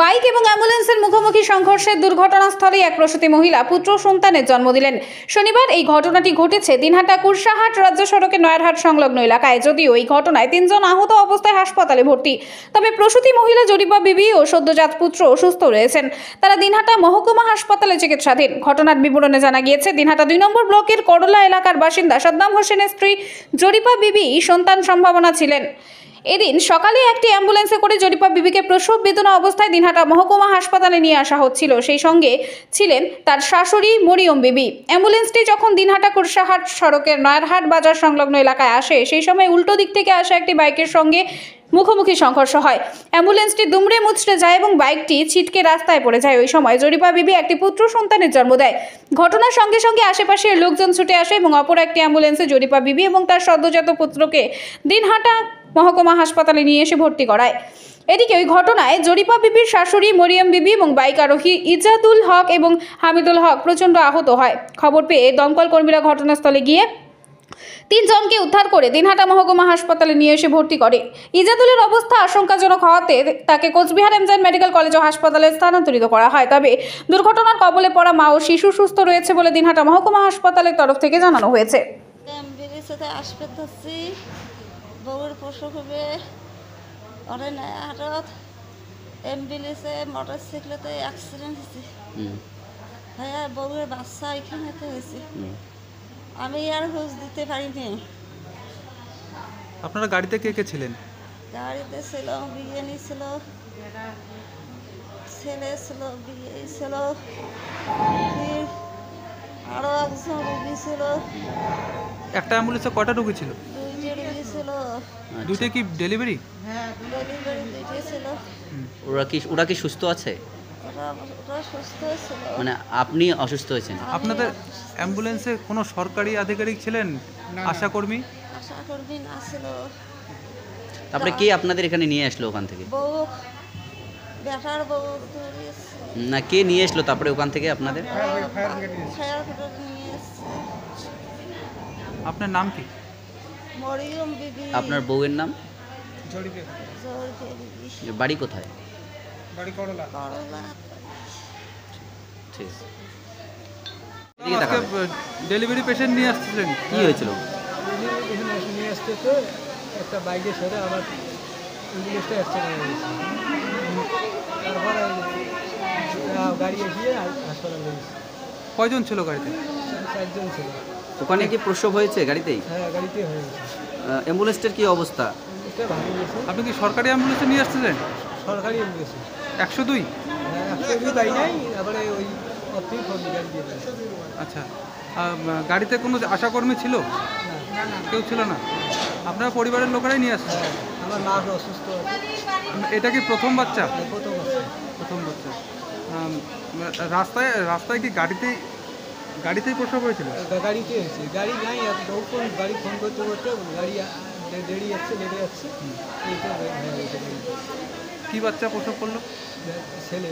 Bike এবং অ্যাম্বুলেন্সের মুখোমুখি সংঘর্ষের দুর্ঘটনাস্থলে এক প্রসূতি মহিলা পুত্র সন্তানের জন্ম দিলেন। শনিবার এই ঘটনাটি ঘটেছে দিনহাটা কুরসাহাট রাজ্য সড়কের নয়ারহাট সংলগ্ন এলাকায়। যদিও এই ঘটনায় 3 জন আহত অবস্থায় হাসপাতালে ভর্তি, তবে প্রসূতি মহিলা জরিপা বিবি ও সদ্যজাত পুত্র সুস্থ রয়েছেন। তারা দিনহাটা মহকুমা হাসপাতালে চিকিৎসাধীন। ঘটনার বিবরণে জানা গিয়েছে, দিনহাটা 2 নম্বর ব্লকের করলা এলাকার বাসিন্দা সাদ্দাম হোসেনের স্ত্রী জরিপা বিবি সন্তান সম্ভাবনা ছিলেন। এদিন সকালে একটি অ্যাম্বুলেন্সে করে জরিপা বিবিকে প্রসব বেদনা অবস্থায় দিনহাটা মহকুমা হাসপাতালে নিয়ে আসা হচ্ছিল। সেই সঙ্গে ছিলেন তার শাশুড়ি মরিয়ম বিবি। অ্যাম্বুলেন্সটি যখন দিনহাটা কুরসাহাট সড়কের নয়ারহাট বাজার সংলগ্ন এলাকায় আসে, সেই সময় উল্টো দিক থেকে আসা একটি বাইকের সঙ্গে মুখোমুখি সংঘর্ষ হয়। অ্যাম্বুলেন্সটি দুমড়ে মুচড়ে যায় এবং বাইকটি ছিটকে রাস্তায় পড়ে যায়। ওই সময় জরিপা বিবি একটি পুত্র সন্তানের জন্ম দেয়। ঘটনার সঙ্গে সঙ্গে আশেপাশের লোকজন ছুটে আসে এবং অপর একটি অ্যাম্বুলেন্সে জরিপা বিবি এবং তার সদ্যজাত পুত্রকে দিনহাটা মহকুমা হাসপাতালে নিয়ে এসে ভর্তি করায়। এদিকে ওই ঘটনায় জরিপা বিবির শাশুড়ি মরিয়ম বিবি এবং বাইক আরোহী ইজাদুল হক এবং হামিদুল হক প্রচণ্ড আহত হয়। খবর পেয়ে দমকল কর্মীরা ঘটনাস্থলে গিয়ে 3 জনকে উদ্ধার করে দিনহাটা মহকুমা হাসপাতালে নিয়ে এসে ভর্তি করে। ইজাদুলের অবস্থা আশঙ্কাজনক হওয়াতে তাকে কোচবিহার এমজেন মেডিকেল কলেজ ও হাসপাতালে স্থানান্তরিত করা হয়। তবে দুর্ঘটনার কবলে পড়া মা ও শিশু সুস্থ রয়েছে বলে দিনহাটা মহকুমা হাসপাতালের তরফ থেকে জানানো হয়েছে। বউয়ের প্রসব হবে ওরে নয়ারহাটত অ্যাম্বুলেন্সে মোটরসাইকেলতে অ্যাক্সিডেন্ট হয়েছে। হ্যাঁ, বউয়ের বাচ্চা এখানেতে হয়েছে। আমি আর হুঁশ দিতে পারিনি। আপনারা গাড়িতে কে কে ছিলেন? গাড়িতে ছিল, বিরিয়ানি ছিল, ছেলে ছিল, বিয়ে ছিল, আরো একজন রুগী ছিল। একটা অ্যাম্বুলেন্সে কয়টা রোগী ছিল? দুইটা কি ডেলিভারি? হ্যাঁ, ডেলিভারি দুইটা ছিল। ওরা কি সুস্থ আছে? ওরা সুস্থ ছিল। মানে আপনি অসুস্থ হয়েছেন? আপনাদের অ্যাম্বুলেন্সে কোনো সরকারি আধিকারিক ছিলেন? আশাকর্মী? আশাকর্মী না ছিল। তারপরে কে আপনাদের এখানে নিয়ে আসলো ওখান থেকে? বউ, বেটার বউ না, কে নিয়ে আসলো তারপরে ওখান থেকে আপনাদের? নিয়ে এসছে। আপনার নাম কি? মরিয়ম বিবি। আপনার বউয়ের নাম? জরিপা বিবি। বাড়ি কোথায়? বাড়ি করলা। করলা। ঠিক আছে। ডেলিভারি পেশেন্ট নিয়ে আসছিলেন, কি হয়েছিল? নিয়ে আসতে তো একটা বাইকের সাথে আমার অ্যাম্বুলেন্সটা অ্যাক্সিডেন্ট হয়ে গেছে। তারপরে গাড়ি এসে হাসপাতালে গেছে। কয়জন ছিল গাড়িতে? 4 জন ছিল। ওখানে কি প্রসব হয়েছে গাড়িতেই? হ্যাঁ, গাড়িতে হয়ে গেছে। অ্যাম্বুলেন্সটার কি অবস্থা? অ্যাম্বুলেন্সটা ভালো গেছে। আপনি কি সরকারি অ্যাম্বুলেন্সে নিয়ে আসছিলেন? সরকারি অ্যাম্বুলেন্স 102? হ্যাঁ, 102 পাই নাই। তারপরে ওই অতি ফোন গাড়ি দিয়ে দিয়েছে। আচ্ছা, গাড়িতে কোনো আশাকর্মী ছিল? না, কেউ ছিল না। আপনার পরিবারের লোকেরাই নিয়ে আসছে? হ্যাঁ, আমার মা অসুস্থ আছে। এটা কি প্রথম বাচ্চা? প্রথম আছে। প্রথম বাচ্চা। রাস্তায় কি গাড়িতেই প্রসব হয়েছিল? গাড়িতে হয়েছে। গাড়ি নাই, গাড়ি ফোন করতে করতে গাড়ি দেরি যাচ্ছে, লেগে যাচ্ছে। এইটা হয়ে গেছে। কি বাচ্চা প্রসব করলো? ছেলে।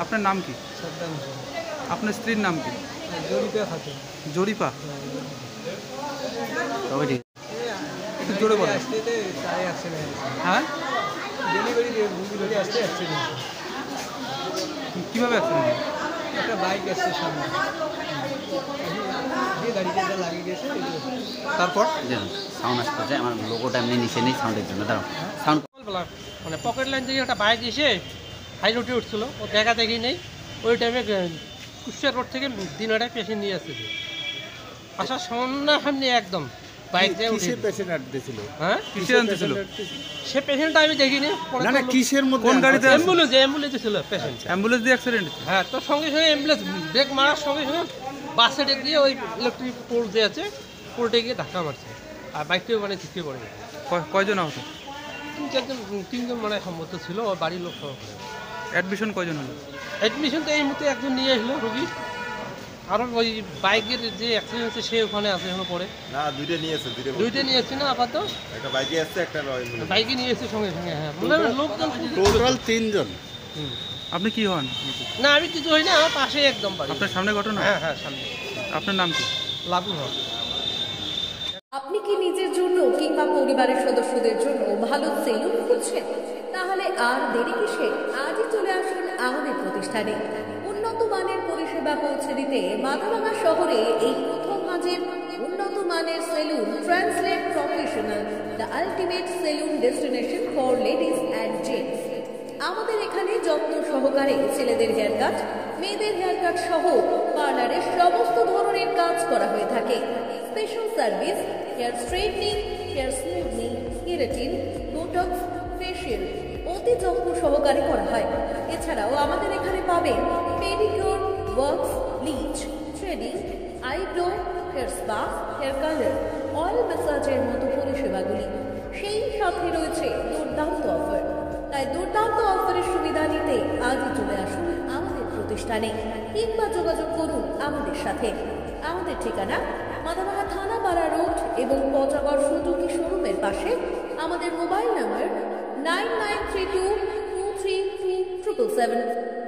আপনার নাম কি? সাদ্দাম হোসেন। আপনার স্ত্রীর নাম কি? জরিপা খাতুন। জরিপা? তবে ঠিক একটু জোরে বলেন। আসতে তাই অ্যাক্সিডেন্ট হয়েছে। হ্যাঁ, ডেলিভারি ধরে আসতে অ্যাক্সিডেন্ট। কীভাবে অ্যাক্সিডেন্ট? একটা বাইক আসছে সামনে, গাড়িটা লাগিয়ে গেছে। তারপর সাউন্ড আসতে আমার লোগোটা এমনি নিচে নেই সাউন্ডের জন্য। দাঁড়াও, সাউন্ড মানে পকেট লাইন থেকে একটা বাইক এসে হাই রোডে উঠছিল, ও দেখা দেখি নেই। ওই টাইমে কুষ্টিয়া রোড থেকে দিনহাটায় পেশেন্ট নিয়ে আসতেছে। আসার সামনে একদম বাইক দিয়ে উঠে পেশেন্ট আনতেছিল। হ্যাঁ, কিসে আনতেছিল? সে পেশেন্টটা আমি দেখিনি। না, কিসের মধ্যে? কোন গাড়িতে? অ্যাম্বুলেন্সে ছিল পেশেন্ট। অ্যাম্বুলেন্স দিয়ে অ্যাক্সিডেন্ট? হ্যাঁ, তো সঙ্গে সঙ্গে অ্যাম্বুলেন্স ব্রেক মারার সঙ্গে সঙ্গে বাসে ডেক দিয়ে ওই ইলেকট্রিক পোল যে আছে পোলটে গিয়ে ধাক্কা মারছে, আর বাইকটিও মানে ছিটকে পড়ে গেছে। কয়জন আহত? 3 জন মানে সম্মত ছিল, ওর বাড়ির লোক সহকারে। অ্যাডমিশন কয়জন হলো? অ্যাডমিশন তো এই মুহূর্তে একজন নিয়ে আসলো রুগী। কারণ ওই বাইকের যে অ্যাক্সিডেন্ট হচ্ছে সে ওখানে আছে এখনো পড়ে। না, দুইটা নিয়ে এসেছে না আপাতত। একটা বাইকে আসছে, একটা বাইকে নিয়ে এসেছে সঙ্গে সঙ্গে। হ্যাঁ, লোকজন টোটাল 3 জন। আপনি কি হন? না, আমি কিছু হই না, আমার পাশে একদম বাড়ি। আপনার সামনে ঘটনা? হ্যাঁ, সামনে। আপনার নাম কি? লাভু হক। আপনি কি নিজের জন্য কিংবা পরিবারের সদস্যদের জন্য ভালো সেলুন খুঁজছেন? তাহলে আর দেরি কিসে? আজই আমাদের প্রতিষ্ঠানে। উন্নত মানের পরিষেবা পৌঁছে দিতে মাথাভাঙা শহরে এই প্রথম মাঝের উন্নত মানের salon translate professional, the ultimate salon destination for ladies and gents. আমাদের এখানে যত্ন সহকারে ছেলেদের হেয়ার কাট, মেয়েদের হেয়ার কাট সহ পার্লারের সমস্ত ধরনের কাজ করা হয়ে থাকে। Special service hair straightening, hair smoothing, keratin, Botox, facial অতি যত্ন সহকারে করা হয়। এছাড়াও আমাদের এখানে পাবেন pedicure, wax, bleach, threading, eyebrow, hair spa, hair colour, oil ম্যাসাজের মতো পরিষেবাগুলি। সেই সাথে রয়েছে দুর্দান্ত অফার। তাই দুর্দান্ত অফারের সুবিধা নিতে আজই চলে আসুন আমাদের প্রতিষ্ঠানে কিংবা যোগাযোগ করুন আমাদের সাথে। আমাদের ঠিকানা মাথাভাঙা থানাপাড়া রোড এবং পচাগড় সুজুকি শোরুমের পাশে। আমাদের মোবাইল নাম্বার 9932233777।